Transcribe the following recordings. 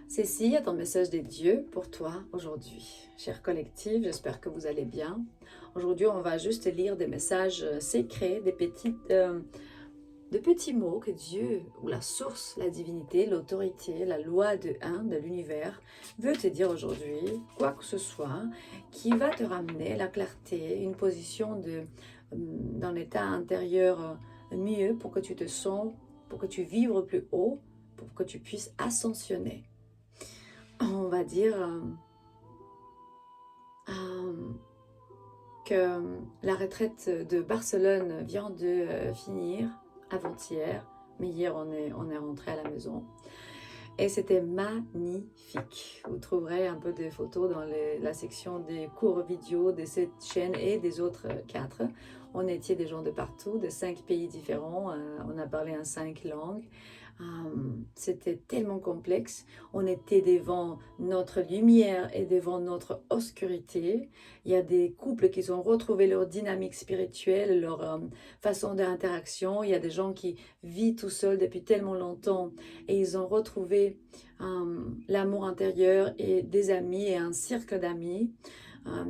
Cécile, ton message des dieux pour toi aujourd'hui. Cher collectif, j'espère que vous allez bien. Aujourd'hui, on va juste lire des messages secrets, de petits mots que Dieu, ou la source, la divinité, l'autorité, la loi de un de l'univers, veut te dire aujourd'hui, quoi que ce soit, qui va te ramener la clarté, une position d'un état intérieur mieux pour que tu te sens, pour que tu vibres plus haut, pour que tu puisses ascensionner. On va dire que la retraite de Barcelone vient de finir avant-hier, mais hier on est rentré à la maison. Et c'était magnifique. Vous trouverez un peu de photos dans la section des courts vidéos de cette chaîne et des autres 4. On était des gens de partout, de 5 pays différents. On a parlé en 5 langues. C'était tellement complexe. On était devant notre lumière et devant notre obscurité. Il y a des couples qui ont retrouvé leur dynamique spirituelle, leur façon d'interaction. Il y a des gens qui vivent tout seuls depuis tellement longtemps et ils ont retrouvé l'amour intérieur et des amis et un cercle d'amis.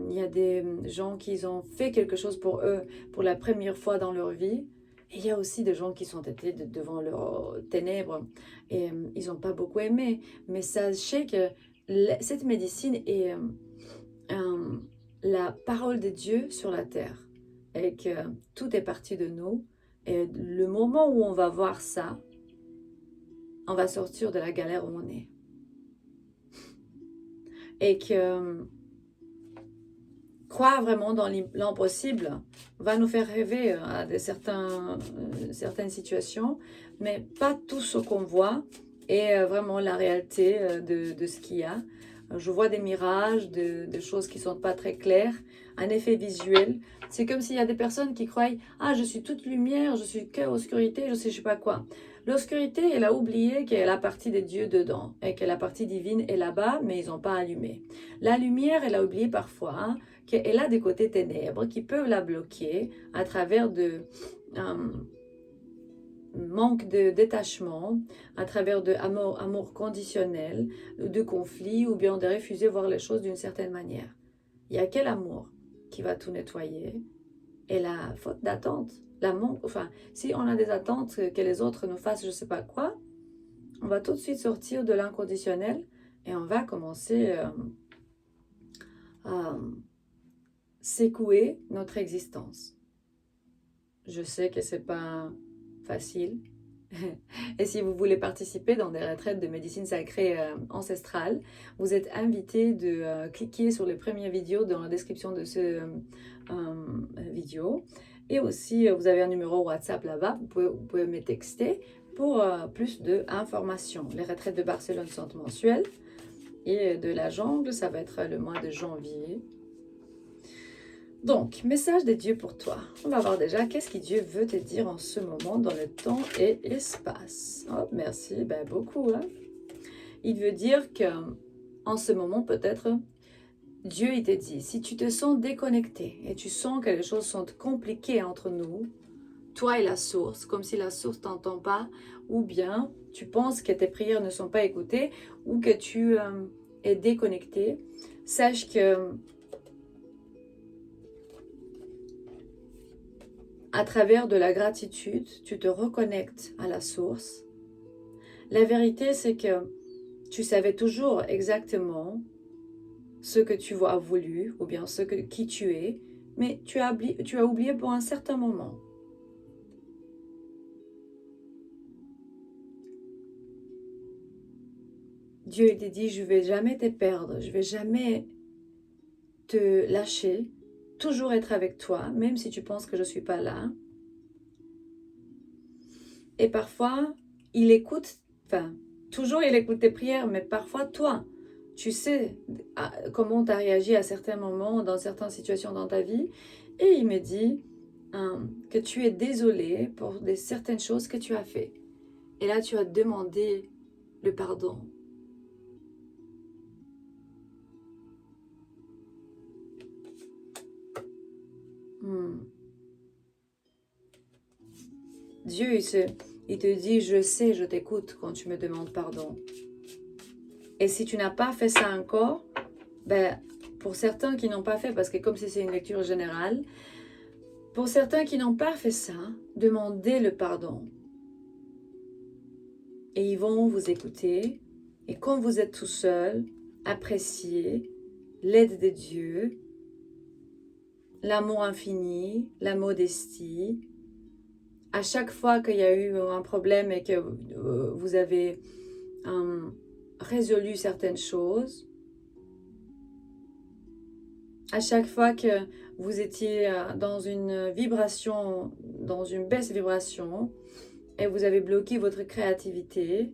Il y a des gens qui ont fait quelque chose pour eux pour la première fois dans leur vie. Et il y a aussi des gens qui sont été devant leurs ténèbres et ils n'ont pas beaucoup aimé. Mais sachez que cette médecine est la parole de Dieu sur la terre et que tout est parti de nous. Et le moment où on va voir ça, on va sortir de la galère où on est. Et que croire vraiment dans l'impossible va nous faire rêver à certaines situations, mais pas tout ce qu'on voit est vraiment la réalité de ce qu'il y a. Je vois des mirages, des choses qui ne sont pas très claires, un effet visuel. C'est comme s'il y a des personnes qui croient « Ah, je suis toute lumière, je suis que obscurité, je sais pas quoi ». L'obscurité, elle a oublié qu'il y a la partie des dieux dedans et que la partie divine est là-bas, mais ils n'ont pas allumé. La lumière, elle a oublié parfois hein, qu'elle a des côtés ténèbres qui peuvent la bloquer à travers de manque de détachement, à travers de amour conditionnel, de conflit ou bien de refuser voir les choses d'une certaine manière. Il y a quel amour qui va tout nettoyer et la faute d'attente, si on a des attentes que les autres nous fassent je ne sais pas quoi, on va tout de suite sortir de l'inconditionnel et on va commencer à secouer notre existence. Je sais que c'est pas facile. Et si vous voulez participer dans des retraites de médecine sacrée ancestrale, vous êtes invité de cliquer sur les premières vidéos dans la description de ce vidéo. Et aussi, vous avez un numéro WhatsApp là-bas, vous pouvez me texter pour plus d'informations. Les retraites de Barcelone sont mensuelles et de la jungle, ça va être le mois de janvier. Donc, message des dieux pour toi. On va voir déjà qu'est-ce que Dieu veut te dire en ce moment dans le temps et l'espace. Oh, merci, ben beaucoup. Hein? Il veut dire que en ce moment, peut-être, Dieu, il te dit, si tu te sens déconnecté et tu sens que les choses sont compliquées entre nous, toi et la source, comme si la source t'entend pas, ou bien tu penses que tes prières ne sont pas écoutées, ou que tu es déconnecté, sache que à travers de la gratitude, tu te reconnectes à la source. La vérité, c'est que tu savais toujours exactement ce que tu as voulu, ou bien qui tu es, mais tu as oublié pour un certain moment. Dieu t'a dit, je ne vais jamais te perdre, je ne vais jamais te lâcher, toujours être avec toi, même si tu penses que je ne suis pas là. Et parfois, il écoute, toujours il écoute tes prières, mais parfois toi, tu sais comment tu as réagi à certains moments, dans certaines situations dans ta vie, et il me dit que tu es désolé pour certaines choses que tu as fait. Et là, tu as demandé le pardon. Dieu, il te dit, je sais, je t'écoute quand tu me demandes pardon. Et si tu n'as pas fait ça encore, ben, pour certains qui n'ont pas fait, parce que comme si c'est une lecture générale, pour certains qui n'ont pas fait ça, demandez le pardon. Et ils vont vous écouter. Et quand vous êtes tout seul, appréciez l'aide de Dieu, l'amour infini, la modestie. À chaque fois qu'il y a eu un problème et que vous avez résolu certaines choses, à chaque fois que vous étiez dans une vibration, dans une baisse vibration, et vous avez bloqué votre créativité,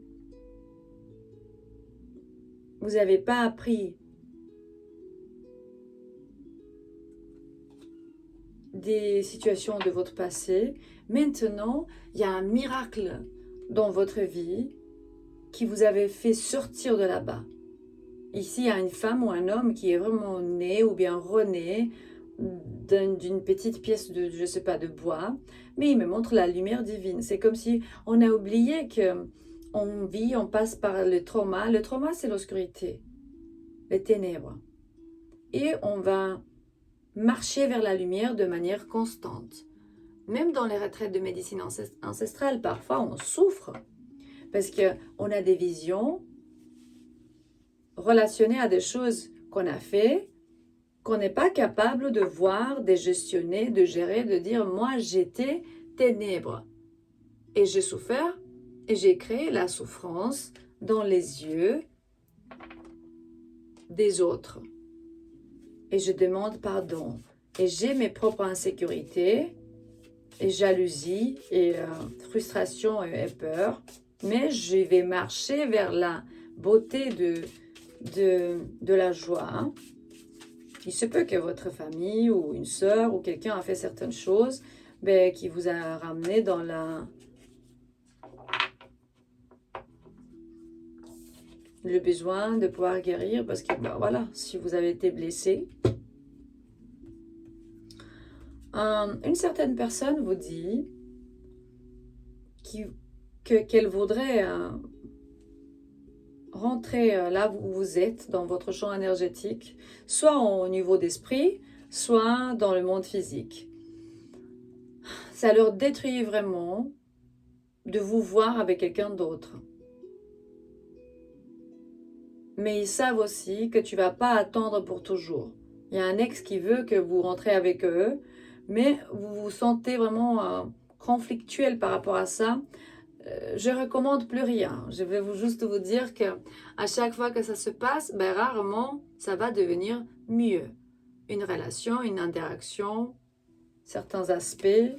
vous n'avez pas appris des situations de votre passé. Maintenant, il y a un miracle dans votre vie qui vous avait fait sortir de là-bas. Ici, il y a une femme ou un homme qui est vraiment né ou bien rené d'une petite pièce de, je sais pas, de bois, mais il me montre la lumière divine. C'est comme si on a oublié que on vit, on passe par le trauma. Le trauma, c'est l'obscurité, les ténèbres. Et on va marcher vers la lumière de manière constante. Même dans les retraites de médecine ancestrale, parfois on souffre parce qu'on a des visions relationnées à des choses qu'on a fait, qu'on n'est pas capable de voir, de gestionner, de gérer, de dire moi j'étais ténèbres et j'ai souffert et j'ai créé la souffrance dans les yeux des autres. Et je demande pardon. Et j'ai mes propres insécurités et jalousie et frustration et peur. Mais je vais marcher vers la beauté de la joie. Il se peut que votre famille ou une sœur ou quelqu'un a fait certaines choses qui vous a ramené dans le besoin de pouvoir guérir parce que voilà, si vous avez été blessé. Une certaine personne vous dit qu'elle voudrait rentrer là où vous êtes, dans votre champ énergétique, soit au niveau d'esprit, soit dans le monde physique. Ça leur détruit vraiment de vous voir avec quelqu'un d'autre. Mais ils savent aussi que tu ne vas pas attendre pour toujours. Il y a un ex qui veut que vous rentrez avec eux, mais vous vous sentez vraiment conflictuel par rapport à ça. Je recommande plus rien. Je vais juste vous dire que à chaque fois que ça se passe, rarement ça va devenir mieux. Une relation, une interaction, certains aspects.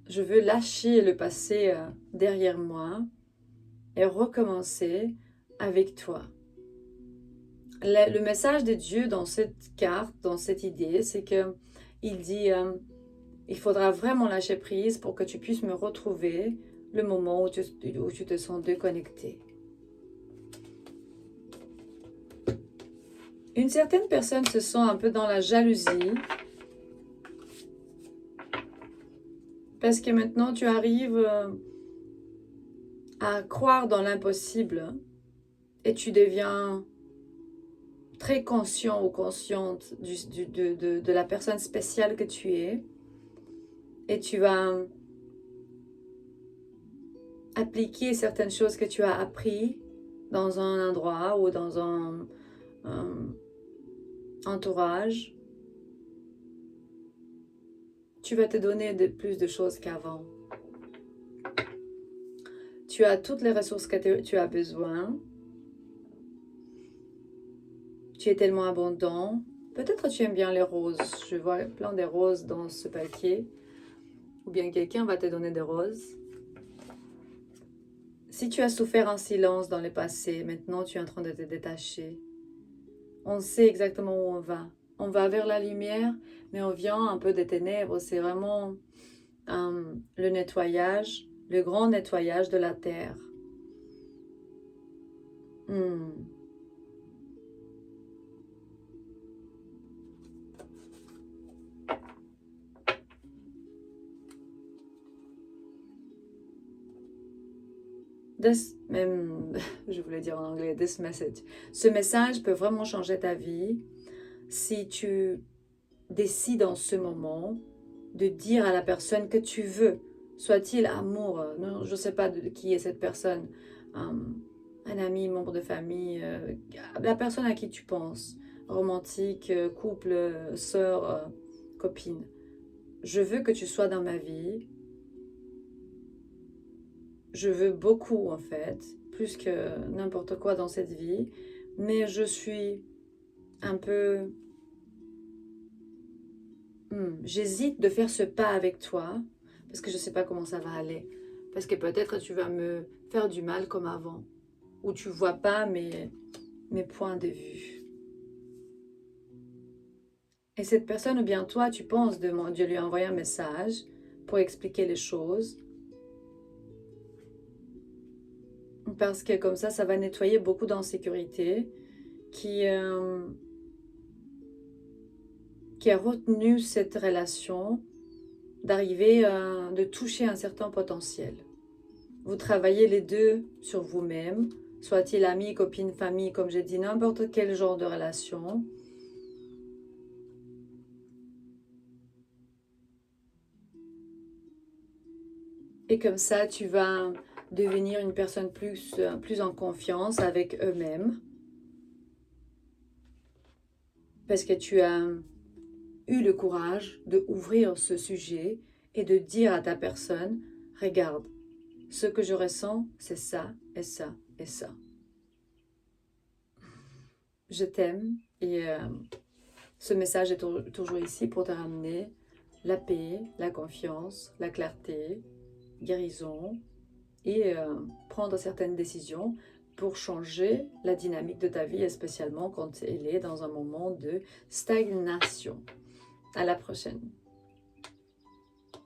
Je veux lâcher le passé derrière moi et recommencer avec toi. Le message de Dieu dans cette carte, dans cette idée, c'est que il dit il faudra vraiment lâcher prise pour que tu puisses me retrouver le moment où tu te sens déconnecté. Une certaine personne se sent un peu dans la jalousie parce que maintenant tu arrives à croire dans l'impossible et tu deviens très conscient ou consciente de la personne spéciale que tu es et tu vas appliquer certaines choses que tu as appris dans un endroit ou dans un entourage. Tu vas te donner plus de choses qu'avant. Tu as toutes les ressources que tu as besoin. Tu es tellement abondant. Peut-être tu aimes bien les roses. Je vois plein de roses dans ce paquet. Ou bien quelqu'un va te donner des roses. Si tu as souffert en silence dans le passé, maintenant tu es en train de te détacher. On sait exactement où on va. On va vers la lumière, mais on vient un peu des ténèbres. C'est vraiment le nettoyage, le grand nettoyage de la terre. même, je voulais dire en anglais, this message. Ce message peut vraiment changer ta vie si tu décides en ce moment de dire à la personne que tu veux, soit-il amour, non, je ne sais pas de qui est cette personne, un ami, membre de famille, la personne à qui tu penses, romantique, couple, sœur, copine. Je veux que tu sois dans ma vie. Je veux beaucoup en fait, plus que n'importe quoi dans cette vie, mais je suis un peu... j'hésite de faire ce pas avec toi, parce que je ne sais pas comment ça va aller. Parce que peut-être tu vas me faire du mal comme avant, ou tu ne vois pas mes points de vue. Et cette personne, ou bien toi, tu penses de lui envoyer un message pour expliquer les choses, parce que comme ça va nettoyer beaucoup d'insécurité qui a retenu cette relation d'arriver de toucher un certain potentiel. Vous travaillez les deux sur vous-même, soit-il ami, copine, famille, comme j'ai dit, n'importe quel genre de relation. Et comme ça, tu vas devenir une personne plus en confiance avec eux-mêmes. Parce que tu as eu le courage de ouvrir ce sujet et de dire à ta personne, regarde, ce que je ressens, c'est ça et ça et ça. Je t'aime et ce message est toujours ici pour te ramener la paix, la confiance, la clarté, guérison et prendre certaines décisions pour changer la dynamique de ta vie, et spécialement quand elle est dans un moment de stagnation. À la prochaine.